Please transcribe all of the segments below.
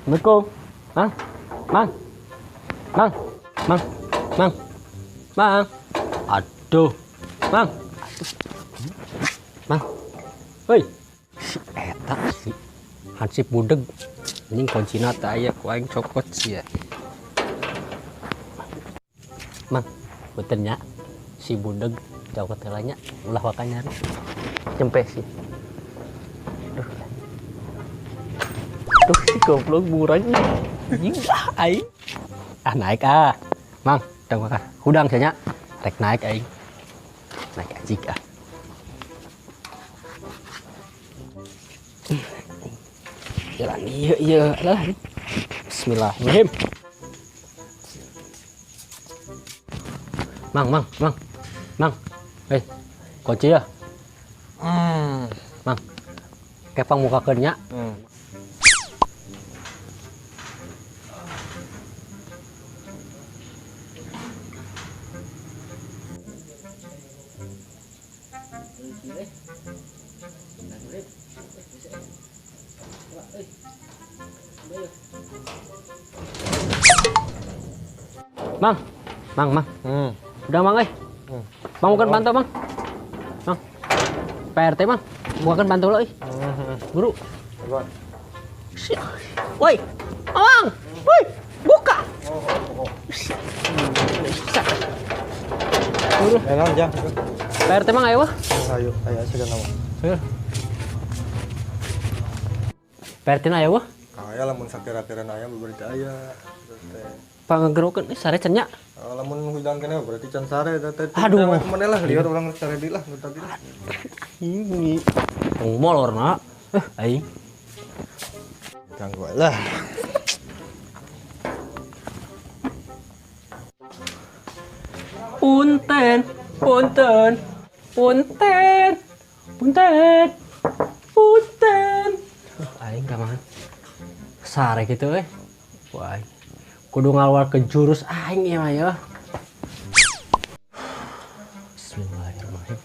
Assalamualaikum. Mang. Mang. Mang. Mang. Mang. Mang. Aduh. Mang. Mang. Hei. Si eta si hansip budeg. Anjing kuncina teh aya ku aing cokot sih ya. Mang, punten nya. Si budeg jauh telanya ulah wakan nyari. Cempe sih. Aduh si goblok murahnya. Gila aing. Ah naik ah. Mang, udah makan. Hudang nya. Rek naik aing. Naik ajik ah. Jalan iya lah. Bismillahirrahmanirrahim. Mang. Mang. Hei, kunci ya. Mang. Kepang muka kernya. Mang. Udah Mang Mang bukan bantu Mang. Mang. PRT Mang. Bukan bantu lo Guru. Woi. Mang. Woi, buka. Enak aja. PRT Mang ayo. Ayo segan nama. PRT na ayo. Aya lamun sakira-kira aya berarti aya. Pangegerokeun sare cennya. Lamun hudang kene berarti can sare teh. Aduh. Mana lah lihat orang sare di lah tadi lah. Ini molorna. Aing. Ganggu lah. Punten. Aing kaman. Sare gitu Wah. Kudu ngaluar ke jurus aing ya ya. Bismillahirrahmanirrahim.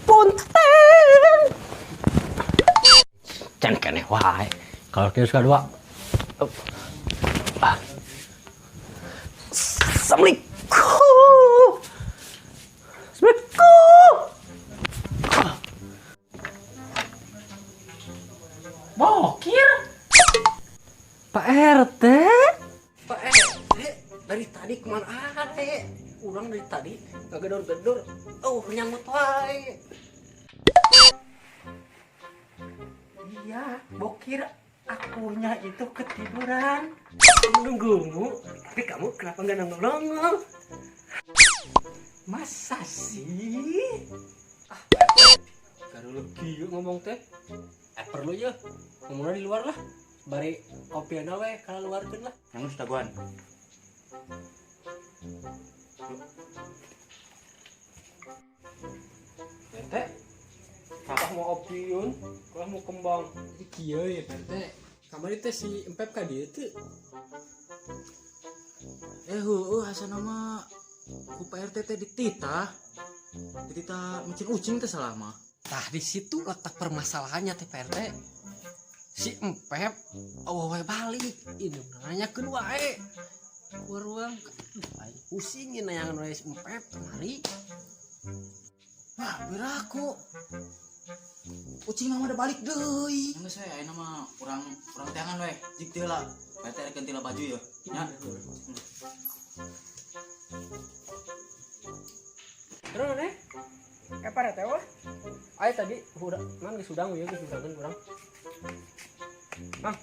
Punten. Can keneh wae. Kalau kita suka dua. Assalamualaikum. Bokir. Pak RT. Pak RT dari tadi kemana aja? Urang dari tadi nggak gedor-gedor. Nyamut wae. Iya, Bokir. Akunya itu ketiduran. Menunggumu, tapi kamu kenapa nggak nongol-nongol? Masa sih? Baru lagi ngomong teh. Perlu ya, ngomongnya di luar lah. Bari kopiana we kalau luar kan lah. Yang sudah guan. Tete, kakak mau opiun, kalau mau kembang. Iya ya tete. Kamar itu si empep ka dia tuh. Asa nama ku PRT teh dititah mencin ucing teh selama. Tah di situ letak permasalahannya teh PRT. Si empep awewe balik, ini nanyakeun wae. Ruang pusingin nanyakeun wae si empep kemari. Wah, beraku. Ucing mah udah balik deui. Geus we aya nama urang teangan we. Jik teh lah. PRT rek ganti baju ya. Nya. Terus nih? Kapan teh wah? Ayo tadi udah mang disudang ya disudangkeun urang. Mang.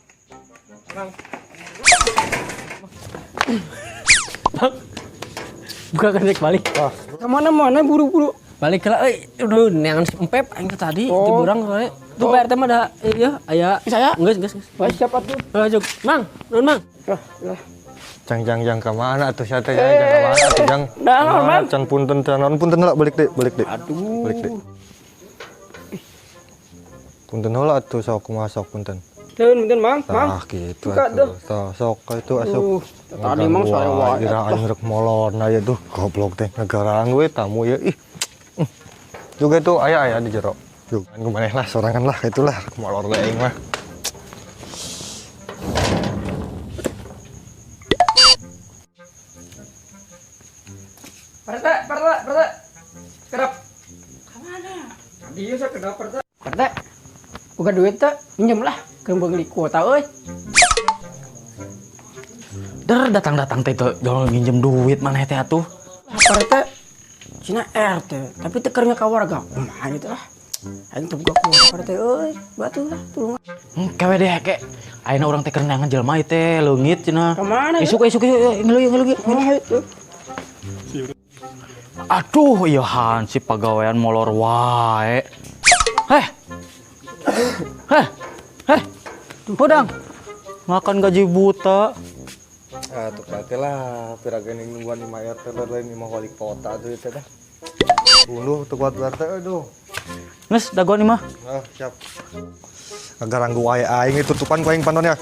Buka kenek balik. Kemana-mana buru-buru. Balik lah, udah neangan si empep aing tadi di burang soalnya. Tuh PRT mah ada iya aya. Saya? Geus. Siapa tuh? Lanjut. Mang, nun Mang. Lah. Jang ka mana atuh sia teh jang ka mana atuh jang. Nah, can punten lah balik deh. Aduh. Balik deh. Punten heula atuh sok kumaha sok punten. Punten Mang. Tah kitu atuh. Tah sok itu asup. Tadi Mang saya wae. Kira aing rek molor na ya tuh goblok teh negaraan we tamu ya ih. Juga tuh aya di jero. Duh, kan kemana lah, sorangan lah, itulah, molor leeng mah. Parete. Kedap. Kemana? Dia saya kedap parete. Parete. Bukan duit teh, minjem lah. Keur beli kuota euy. Datang teh itu jangan nginjem duit mana teh atuh. Parete. Cina RT, tapi tekernya ka warga. Kumaha itu lah. Aing teu buka kuota parete euy. Batu lah, tulung. Kewe deh kek. Ayeuna urang teh keur neangan jelema ieu teh leungit cenah. Kemana? Isuk yuk ngeuleuy. Aduh, iya hansip pagawean molor wae. Heh. Hodang. Makan gaji buta. Ah, tuh kate lah, piragan ini nungguan di mayat lain di wali kota tuh itu dah. Uluh tuh kuat berarti aduh. Nes dagon imah. Ah, siap. Agar ranggu wae aing tutupan ku aing panonnya.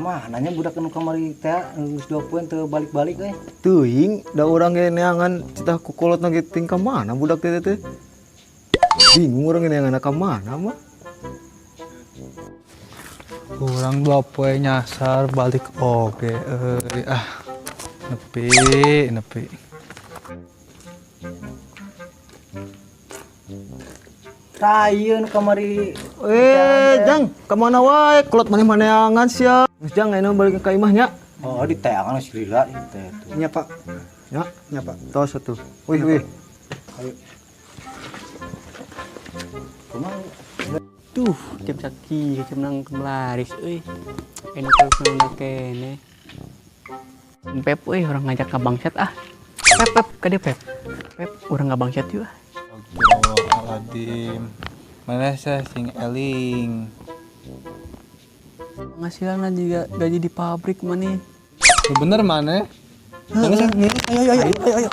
Mah nanya budak nu kamari teh geus 2 poin teu balik-balik euy. Teuing da urang ge neangan citah ku kolot nage ting ka mana budak teh teh. Bingung urang neangan ka mana mah. Kurang 2 poe nyasar balik oke nepi Tah ieu nu kamari Jang, ka mana wae? Kolot maneh-maneangan sia. Geus Jang ayeuna balik ka imahnya. oh di teangan geus lila ieu teh tuh. Nya, Pak. Nya, Pak. Tos atuh. Wih. Kumaha? Tuh, jam saki, jam nang kemlaris euy. Enu telepon kene. Pep euy, orang ngajak ka bangsat ah. Pep, kade Pep. Pep, urang ngabangsat yuk ah. Astagfirullahaladzim. Mana saya sing eling. Penghasilan juga gaji di pabrik mana? Bener mana? Ayo.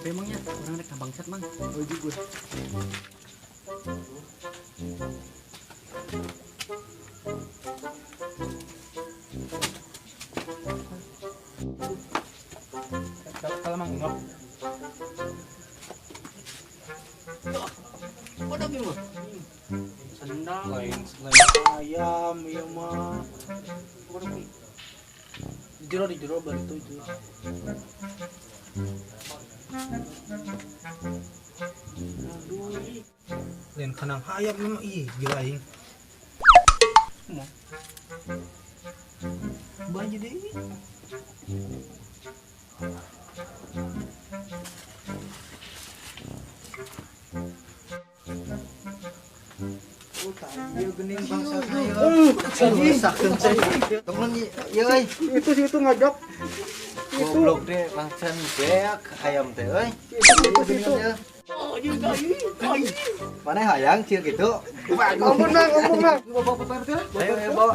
Emangnya orang rek bangsat mang. Oh juga. Kalau mang ngop. Ada gimana? Sendal. Lain ayam ieu mah. Di jero balik tuh. Lain kanang hayam mah ih gila aing. Banjir deh. Ieu geuning bangsa hayo. Sakeun teh. Tong ieu euy. Itu ngajak. Goblok deh bangsa beak hayam teh euy. Oh, juga ini. Mana hayang cieu kitu? Ngomong nang. Ayo bawa.